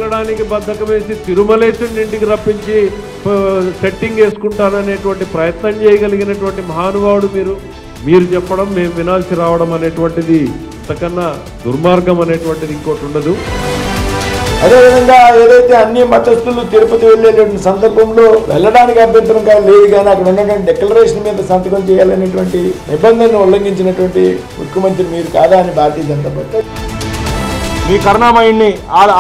వెళ్ళడానికి బద్ధకం వేసి తిరుమలేశుని ఇంటికి రప్పించి సెట్టింగ్ వేసుకుంటాననేటువంటి ప్రయత్నం చేయగలిగినటువంటి మహానుభావుడు మీరు చెప్పడం మేము వినాల్సి రావడం అనేటువంటిది ఇంతకన్నా దుర్మార్గం అనేటువంటిది ఇంకోటి ఉండదు. అదేవిధంగా ఏదైతే అన్ని మతస్థులు తిరుపతి వెళ్ళేటువంటి సందర్భంలో వెళ్ళడానికి అభ్యంతరం లేదు, కానీ అక్కడ ఉన్నటువంటి డిక్లరేషన్ మీద సంతకం చేయాలనేటువంటి నిబంధనను ఉల్లంఘించినటువంటి ముఖ్యమంత్రి మీరు కాదా అని భారతీయ జనతా పార్టీ. మీ కరుణామయుణ్ణి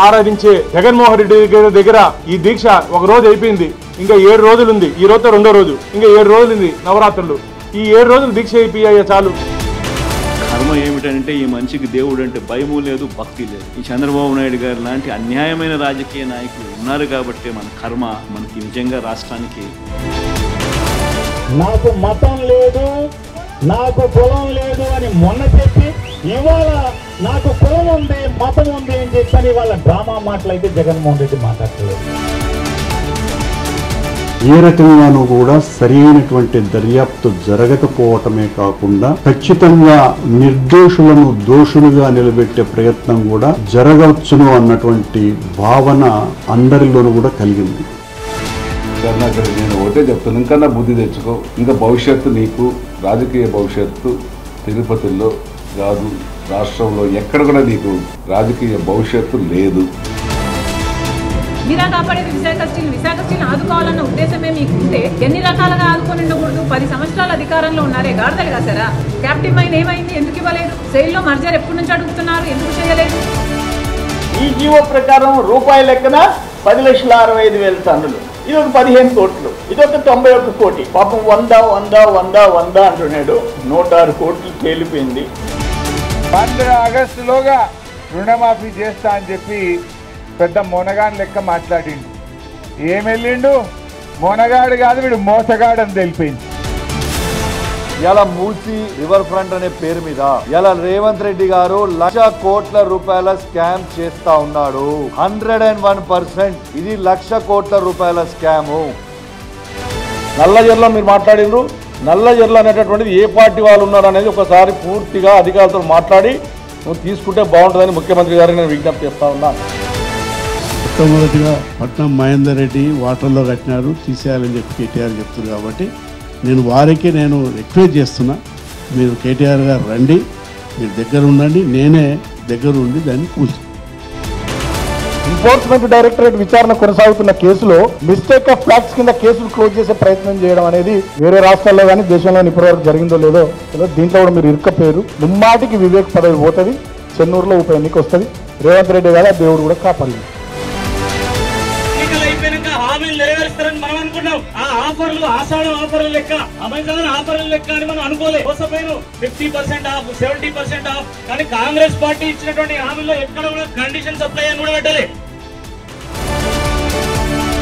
ఆరాధించే జగన్మోహన్ రెడ్డి దగ్గర ఈ దీక్ష ఒక రోజు అయిపోయింది, ఇంకా 7 రోజులు ఉంది. ఈ రోజుతో 2వ రోజు, ఇంకా 7 రోజులు ఉంది నవరాత్రులు. ఈ 7 రోజులు దీక్ష అయిపోయాయి చాలు. కర్మ ఏమిటంటే ఈ మనిషికి దేవుడు అంటే భయము లేదు, భక్తి లేదు. ఈ చంద్రబాబు నాయుడు గారు లాంటి అన్యాయమైన రాజకీయ నాయకులు ఉన్నారు కాబట్టి మన కర్మ మనకి నిజంగా రాష్ట్రానికి. నాకు మతం లేదు, నాకు కులం లేదు అని మొన్న చెప్పి ఇవాళ నాకు కులం ఉంది, మతం ఉంది అని చెప్పని వాళ్ళ డ్రామా మాటలైతే జగన్మోహన్ రెడ్డి మాట్లాడలేదు. ఏ రకంగానూ కూడా సరైనటువంటి దర్యాప్తు జరగకపోవటమే కాకుండా ఖచ్చితంగా నిర్దోషులను దోషులుగా నిలబెట్టే ప్రయత్నం కూడా జరగవచ్చును అన్నటువంటి భావన అందరిలోనూ కూడా కలిగింది. కరుణాకర్, నేను ఒకటే చెప్తాను, ఇంకా బుద్ధి తెచ్చుకో. ఇంకా భవిష్యత్తు నీకు, రాజకీయ భవిష్యత్తు తిరుపతిలో కాదు, రాష్ట్రంలో ఎక్కడ కూడా నీకు రాజకీయ భవిష్యత్తు లేదు. మీరా కాపాడేది విశాఖ స్టీల్ ఆదుకోవాలన్న ఉద్దేశమే మీకు ఉంటే ఎన్ని రకాలుగా ఆదుకొని ఉండకూడదు? 10 సంవత్సరాల అధికారంలో ఉన్నారే, గాడిదలు కాసారా? క్యాప్టివ్ మైన్ ఏమైంది? ఎందుకు ఇవ్వలేదు? సెయిల్లో మర్జర్ ఎప్పటి నుంచి అడుగుతున్నారు, ఎందుకు చేయలేదు? ఈ జీవో ప్రకారం రూపాయి లెక్కన 10,65,000 టన్నులు, ఇది ఒక 15 కోట్లు, ఇది ఒక 91 కోటి. పాపం 100 అంటున్నాడు. 106 కోట్లు తేలిపోయింది. 15 ఆగస్టులోగా రుణమాఫీ చేస్తా అని చెప్పి పెద్ద మోనగాడు లెక్క మాట్లాడిండు. ఏం వెళ్ళిండు? మోనగాడు కాదు, వీడు మోసగాడు అని తెలిపింది. ఇలా మూసి రివర్ ఫ్రంట్ అనే పేరు మీద ఇలా రేవంత్ రెడ్డి గారు 1,00,000 కోట్ల రూపాయల స్కామ్ చేస్తా ఉన్నాడు. 101%. ఇది 1,00,000 కోట్ల రూపాయల స్కాము. నల్లజర్లో మీరు మాట్లాడినరు. నల్లజర్ల అనేటటువంటిది ఏ పార్టీ వాళ్ళు ఉన్నారు అనేది ఒకసారి పూర్తిగా అధికారులతో మాట్లాడి నువ్వు తీసుకుంటే బాగుంటుందని ముఖ్యమంత్రి గారికి నేను విజ్ఞప్తి చేస్తా ఉన్నాను. మొట్టమొదటిగా పట్నం మహేందర్ రెడ్డి వాటర్లో కట్టినారు, తీసేయాలని చెప్పి కేటీఆర్ చెప్తున్నారు. కాబట్టి వారికి రిక్వెస్ట్ చేస్తున్నా, మీరు కేటీఆర్ గారు రండి, మీరు దగ్గర ఉండండి, నేనే దగ్గర ఉండి దాన్ని కూల్చి. ఎన్ఫోర్స్మెంట్ డైరెక్టరేట్ విచారణ కొనసాగుతున్న కేసులో మిస్టేక్ ఆఫ్ ఫ్యాక్ట్స్ కింద కేసులు క్లోజ్ చేసే ప్రయత్నం చేయడం అనేది వేరే రాష్ట్రాల్లో కానీ దేశంలో ఇప్పటివరకు జరిగిందో లేదో దీంట్లో కూడా మీరు ఇరుక్కపోయారు. ముమ్మాటికి వివేక్ పదవి పోతుంది. చెన్నూరులో ఉప ఎన్నిక వస్తుంది. రేవంత్ రెడ్డి గారు దేవుడు కూడా కాపాడలేదు. హామీలు నెరవేరుస్తారని మనం అనుకున్నాం. ఆ ఆఫర్లు ఆషాఢం ఆఫర్ల లెక్క, అమెజాన్ ఆఫర్ల లెక్క అని మనం అనుకోలేదు. 50% ఆఫ్, 70% ఆఫ్. కానీ కాంగ్రెస్ పార్టీ ఇచ్చినటువంటి హామీలో ఎక్కడ కూడా కండిషన్ సప్లై అని కూడా పెట్టలే.